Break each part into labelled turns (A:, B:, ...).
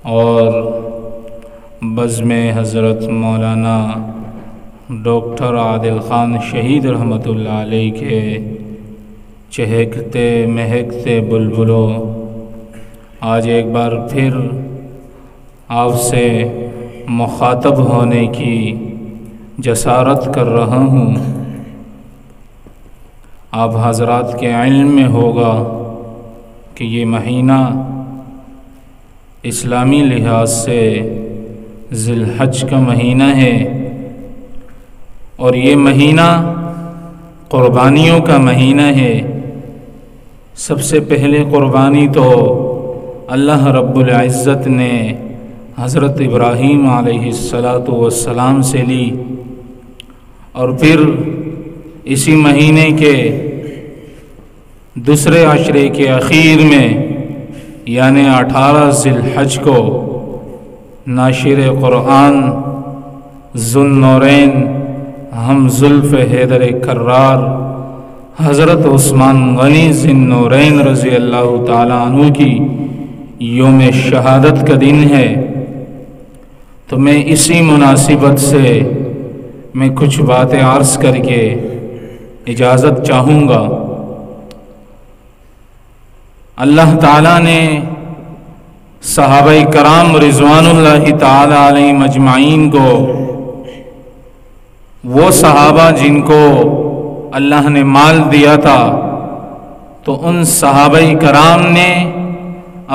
A: اور بزم حضرت مولانا ڈاکٹر عادل خان شہید رحمۃ اللہ علیہ کے چہکتے مہکتے بلبلوں، آج ایک بار پھر آپ سے مخاطب ہونے کی جسارت کر رہا ہوں۔ آپ حضرات کے علم میں ہوگا کہ یہ مہینہ اسلامی لحاظ سے ذی الحج کا مہینہ ہے، اور یہ مہینہ قربانیوں کا مہینہ ہے۔ سب سے پہلے قربانی تو اللہ رب العزت نے حضرت ابراہیم علیہ السلام سے لی، اور پھر اسی مہینے کے دوسرے عشرے کے اخیر میں یعنی 18 ذی الحج کو ناشر قرآن ذو النورین ہم زلف حیدر کرار حضرت عثمان غنی ذی النورین رضی اللہ تعالیٰ عنہ کی یوم شہادت کا دن ہے، تو میں اسی مناسبت سے میں کچھ باتیں عرض کر کے اجازت چاہوں گا۔ اللہ تعالیٰ نے صحابہ کرام رضوان اللہ تعالیٰ علیہ مجمعین کو، وہ صحابہ جن کو اللہ نے مال دیا تھا، تو ان صحابہ کرام نے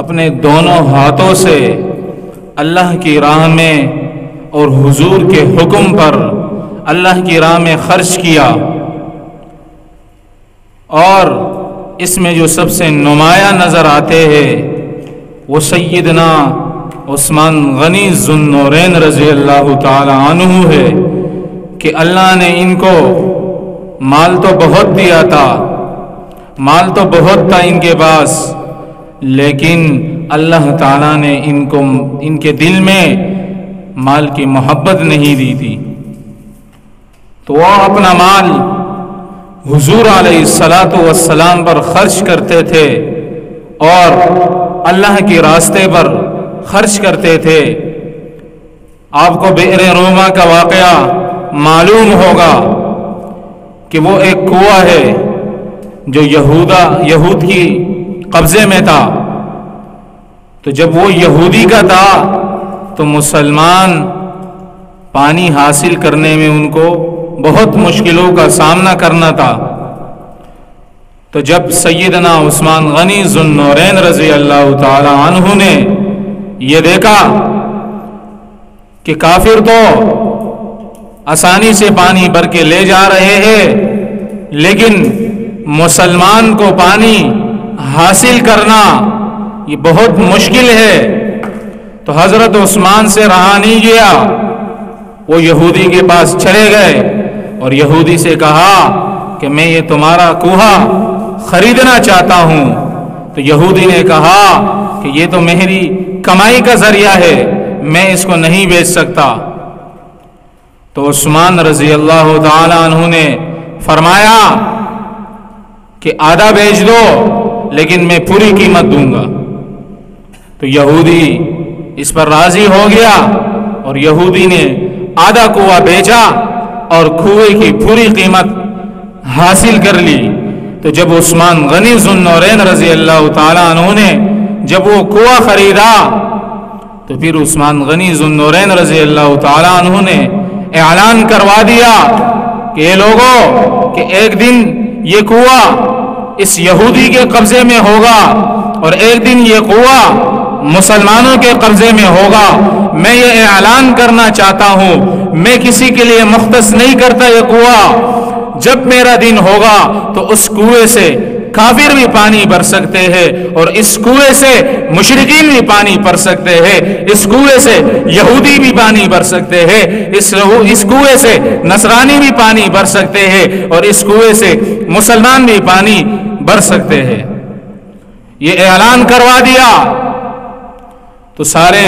A: اپنے دونوں ہاتھوں سے اللہ کی راہ میں اور حضور کے حکم پر اللہ کی راہ میں خرچ کیا، اور اس میں جو سب سے نمایاں نظر آتے ہیں وہ سیدنا عثمان غنی ذو النورین رضی اللہ تعالی عنہ ہے کہ اللہ نے ان کو مال تو بہت دیا تھا، مال تو بہت تھا ان کے پاس، لیکن اللہ تعالیٰ نے ان کے دل میں مال کی محبت نہیں دی تھی، تو وہ اپنا مال حضور علیہ السلام پر خرچ کرتے تھے اور اللہ کے راستے پر خرچ کرتے تھے۔ آپ کو بئر روما کا واقعہ معلوم ہوگا کہ وہ ایک کنواں ہے جو یہود کی قبضے میں تھا، تو جب وہ یہودی کا تھا تو مسلمان پانی حاصل کرنے میں ان کو بہت مشکلوں کا سامنا کرنا تھا، تو جب سیدنا عثمان غنی ذو النورین رضی اللہ تعالی عنہ نے یہ دیکھا کہ کافر تو آسانی سے پانی بھر کے لے جا رہے ہیں، لیکن مسلمان کو پانی حاصل کرنا یہ بہت مشکل ہے، تو حضرت عثمان سے رہا نہیں گیا، وہ یہودی کے پاس چلے گئے اور یہودی سے کہا کہ میں یہ تمہارا کنواں خریدنا چاہتا ہوں، تو یہودی نے کہا کہ یہ تو میری کمائی کا ذریعہ ہے، میں اس کو نہیں بیچ سکتا۔ تو عثمان رضی اللہ تعالی عنہ نے فرمایا کہ آدھا بیچ دو لیکن میں پوری قیمت دوں گا، تو یہودی اس پر راضی ہو گیا اور یہودی نے آدھا کنواں بیچا اور کنویں کی پوری قیمت حاصل کر لی۔ تو جب عثمان غنی ذو النورین رضی اللہ تعالی عنہ نے جب وہ کنواں خریدا، تو پھر عثمان غنی ذو النورین رضی اللہ تعالی عنہ نے اعلان کروا دیا کہ اے لوگوں کہ ایک دن یہ کنواں اس یہودی کے قبضے میں ہوگا اور ایک دن یہ کنواں مسلمانوں کے قبضے میں ہوگا۔ میں یہ اعلان کرنا چاہتا ہوں، میں کسی کے لیے مختص نہیں کرتا یہ کنواں، جب میرا دن ہوگا تو اس کنویں سے کافر بھی پانی بھر سکتے ہیں، اور اس کنویں سے مشرکین بھی پانی بھر سکتے ہیں، اس کنویں سے یہودی بھی پانی بھر سکتے ہیں، اس کنویں سے نصرانی بھی پانی بھر سکتے ہیں، اور اس کنویں سے مسلمان بھی پانی بھر سکتے ہیں۔ یہ اعلان کروا دیا تو سارے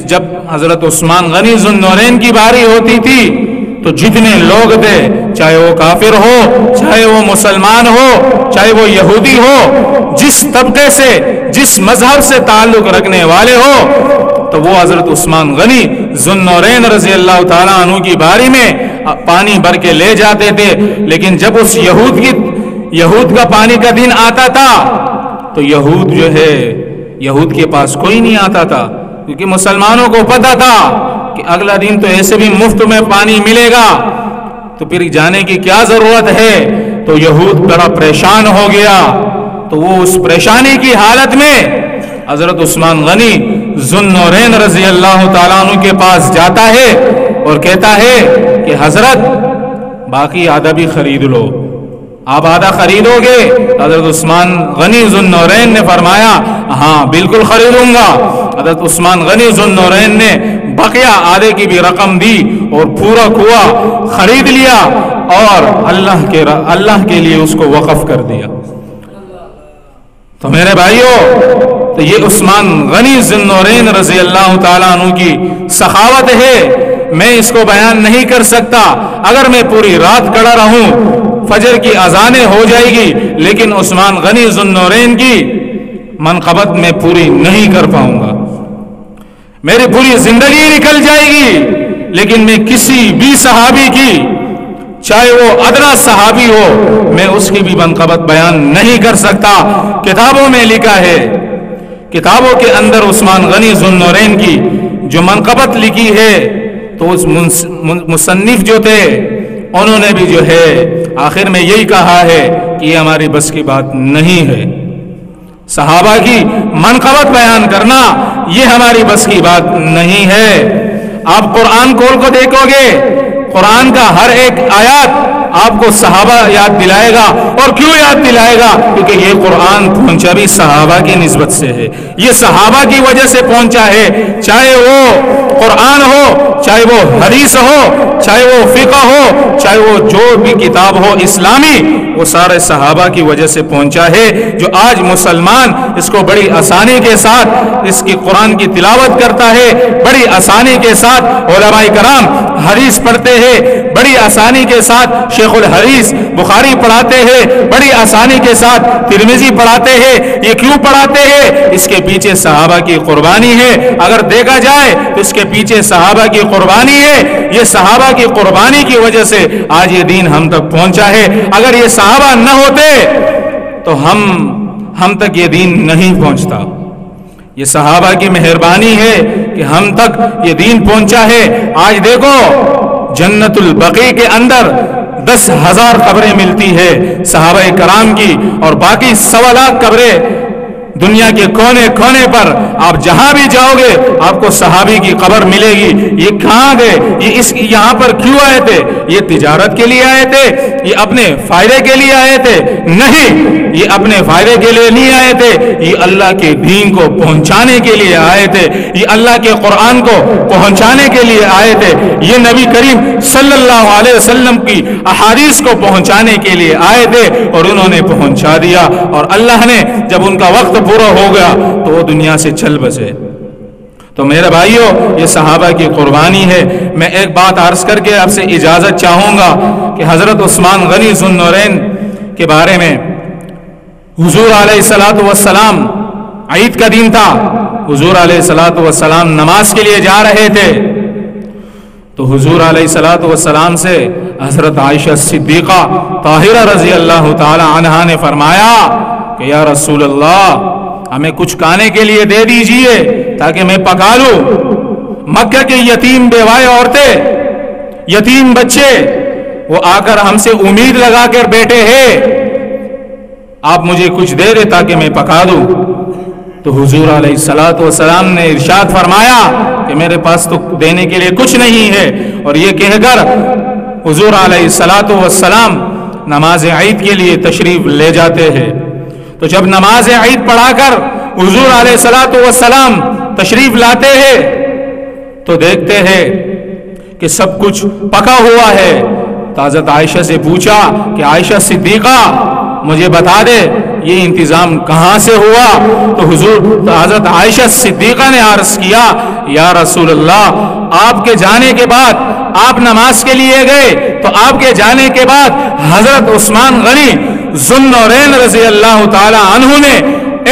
A: جب حضرت عثمان غنی ذو النورین کی باری ہوتی تھی تو جتنے لوگ تھے، چاہے وہ کافر ہو، چاہے وہ مسلمان ہو، چاہے وہ یہودی ہو، جس طبقے سے جس مذہب سے تعلق رکھنے والے ہو، تو وہ حضرت عثمان غنی ذوالنورین رضی اللہ تعالیٰ عنہ کی باری میں پانی بھر کے لے جاتے تھے. لیکن جب اس یہود کا پانی کا دن آتا تھا تو یہود کے پاس کوئی نہیں آتا تھا، کیونکہ مسلمانوں کو پتا تھا کہ اگلا دن تو ایسے بھی مفت میں پانی ملے گا، تو پھر جانے کی کیا ضرورت ہے. تو یہود بڑا پریشان ہو گیا. تو وہ اس پریشانی کی حالت میں حضرت عثمان غنی ذوالنورین رضی اللہ تعالیٰ عنہ کے پاس جاتا ہے اور کہتا ہے کہ حضرت باقی آدھا بھی خرید لو، آپ آدھا خریدو گے؟ حضرت عثمان غنی ذوالنورین نے فرمایا ہاں بالکل خریدوں گا. حضرت عثمان غنی ذوالنورین نے بقیہ آدھے کی بھی رقم دی اور پورا کنواں خرید لیا اور اللہ کے لیے اس کو وقف کر دیا. تو میرے بھائیوں، تو یہ عثمان غنی ذوالنورین رضی اللہ تعالیٰ عنہ کی سخاوت ہے. میں اس کو بیان نہیں کر سکتا. اگر میں پوری رات کھڑا رہوں، فجر کی اذانیں ہو جائے گی، لیکن عثمان غنی ذوالنورین کی منقبت میں پوری نہیں کر پاؤں گا. میری پوری زندگی نکل جائے گی، لیکن میں کسی بھی صحابی کی، چاہے وہ ادنا صحابی ہو، میں اس کی بھی منقبت بیان نہیں کر سکتا. کتابوں میں لکھا ہے، کتابوں کے اندر عثمان غنی ذوالنورین کی جو منقبت لکھی ہے، تو اس مصنف جو تھے انہوں نے بھی جو ہے آخر میں یہی کہا ہے کہ یہ ہماری بس کی بات نہیں ہے. صحابہ کی منقبت بیان کرنا یہ ہماری بس کی بات نہیں ہے. آپ قرآن کھول کو دیکھو گے، قرآن کا ہر ایک آیات آپ کو صحابہ یاد دلائے گا. اور کیوں یاد دلائے گا؟ کیونکہ یہ قرآن پہنچا بھی صحابہ کی نسبت سے ہے، یہ صحابہ کی وجہ سے پہنچا ہے. چاہے وہ قرآن ہو، چاہے وہ حدیث ہو، چاہے وہ فقہ ہو، چاہے وہ جو بھی کتاب ہو اسلامی، وہ سارے صحابہ کی وجہ سے پہنچا ہے. جو آج مسلمان اس کو بڑی آسانی کے ساتھ اس کی قرآن کی تلاوت کرتا ہے، بڑی آسانی کے ساتھ علماء کرام حدیث پڑھتے ہیں، بڑی آسانی کے ساتھ شیخ الحدیث بخاری پڑھاتے ہیں، بڑی آسانی کے ساتھ ترمذی پڑھاتے ہیں. یہ کیوں پڑھاتے ہیں؟ اس کے پیچھے صحابہ کی قربانی ہے. اگر دیکھا جائے تو اس کے پیچھے صحابہ کی قربانی ہے. یہ صحابہ کی قربانی کی وجہ سے آج یہ دین ہم تک پہنچا ہے. اگر یہ صحابہ نہ ہوتے تو ہم تک یہ دین نہیں پہنچتا. یہ صحابہ کی مہربانی ہے کہ ہم تک یہ دین پہنچا ہے. آج دیکھو جنت البقیع کے اندر 10,000 قبریں ملتی ہے صحابہ کرام کی، اور باقی 1.25 لاکھ قبریں دنیا کے کونے کونے پر آپ جہاں بھی جاؤ گے آپ کو صحابی کی قبر ملے گی. یہ کہاں گئے؟ یہاں پر کیوں آئے تھے؟ یہ تجارت کے لیے آئے تھے؟ یہ اپنے فائدے کے لیے آئے تھے؟ نہیں، یہ اپنے فائدے کے لیے نہیں آئے تھے. یہ اللہ کے دین کو پہنچانے کے لیے آئے تھے. یہ اللہ کے قرآن کو پہنچانے کے لیے آئے تھے. یہ نبی کریم صلی اللہ علیہ وسلم کی احادیث کو پہنچانے کے لیے آئے تھے، اور انہوں نے پہنچا دیا. اور اللہ نے جب ان کا وقت پورا ہو گیا تو وہ دنیا سے چل بسے. تو میرے بھائیوں، یہ صحابہ کی قربانی ہے. میں ایک بات عرض کر کے آپ سے اجازت چاہوں گا کہ حضرت عثمان غنی ذوالنورین کے بارے میں، حضور علیہ الصلوۃ والسلام عید کا دن تھا، حضور علیہ الصلوۃ والسلام نماز کے لیے جا رہے تھے. تو حضور علیہ الصلوۃ والسلام سے حضرت عائشہ صدیقہ طاہرہ رضی اللہ تعالی عنہا نے فرمایا کہ یا رسول اللہ، ہمیں کچھ کھانے کے لیے دے دیجئے تاکہ میں پکا لوں. مکہ کے یتیم بیوائے عورتیں، یتیم بچے، وہ آ کر ہم سے امید لگا کر بیٹھے ہیں، آپ مجھے کچھ دے دے تاکہ میں پکا دوں. تو حضور علیہ الصلوۃ والسلام نے ارشاد فرمایا کہ میرے پاس تو دینے کے لیے کچھ نہیں ہے. اور یہ کہہ کر حضور علیہ الصلوۃ والسلام نماز عید کے لیے تشریف لے جاتے ہیں. تو جب نماز عید پڑھا کر حضور علیہ الصلوۃ والسلام تشریف لاتے ہیں تو دیکھتے ہیں کہ سب کچھ پکا ہوا ہے. تو حضرت عائشہ سے پوچھا کہ عائشہ صدیقہ مجھے بتا دے یہ انتظام کہاں سے ہوا؟ تو حضرت عائشہ صدیقہ نے عرض کیا یا رسول اللہ، آپ کے جانے کے بعد آپ نماز کے لیے گئے تو آپ کے جانے کے بعد حضرت عثمان غنی ذوالنورین رضی اللہ تعالی عنہ نے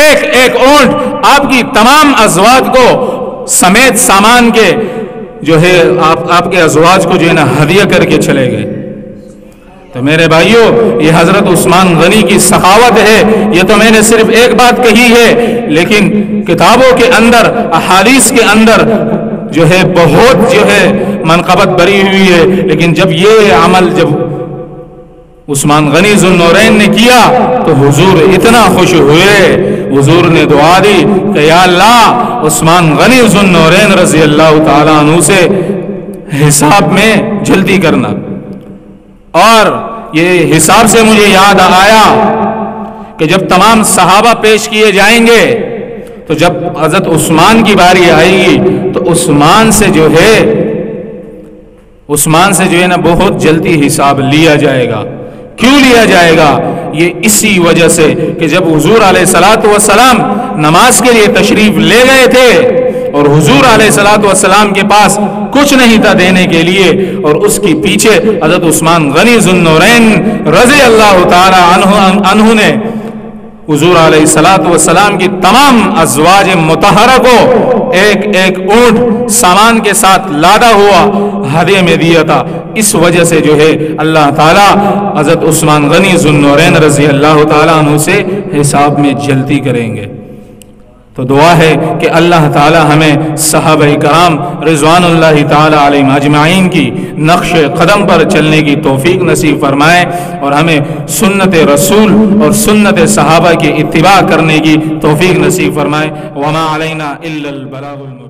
A: ایک ایک اونٹ آپ کی تمام ازواج کو سمیت سامان کے جو ہے آپ کے ازواج کو جو ہے نا ہدیہ کر کے چلے گئے۔ تو میرے بھائیوں، یہ حضرت عثمان غنی کی سخاوت ہے۔ یہ تو میں نے صرف ایک بات کہی ہے، لیکن کتابوں کے اندر، احادیث کے اندر جو ہے بہت جو ہے منقبت بری ہوئی ہے، لیکن جب یہ عمل جب عثمان غنی ذو النورین نے کیا تو حضور اتنا خوش ہوئے، حضور نے دعا دی کہ یا اللہ عثمان غنی ذو النورین رضی اللہ تعالیٰ عنہ سے حساب میں جلدی کرنا۔ اور یہ حساب سے مجھے یاد آیا کہ جب تمام صحابہ پیش کیے جائیں گے تو جب حضرت عثمان کی باری آئے گی تو عثمان سے جو ہے نا بہت جلدی حساب لیا جائے گا۔ کیوں لیا جائے گا؟ یہ اسی وجہ سے کہ جب حضور علیہ الصلوۃ والسلام نماز کے لیے تشریف لے گئے تھے اور حضور علیہ الصلوۃ والسلام کے پاس کچھ نہیں تھا دینے کے لیے، اور اس کے پیچھے حضرت عثمان غنی ذو النورین رضی اللہ تعالی عنہ نے حضور علیہ الصلوۃ والسلام کی تمام ازواج مطہرہ کو ایک ایک اونٹ سامان کے ساتھ لادا ہوا ہدیے میں دیا تھا۔ اس وجہ سے جو ہے اللہ تعالیٰ حضرت عثمان غنی ذو النورین رضی اللہ تعالیٰ عنہ سے حساب میں جلدی کریں گے۔ تو دعا ہے کہ اللہ تعالی ہمیں صحابہ کرام رضوان اللہ تعالی علیہم اجمعین کی نقش قدم پر چلنے کی توفیق نصیب فرمائے، اور ہمیں سنت رسول اور سنت صحابہ کی اتباع کرنے کی توفیق نصیب فرمائے۔ وما علینا الا البلاغ المبین۔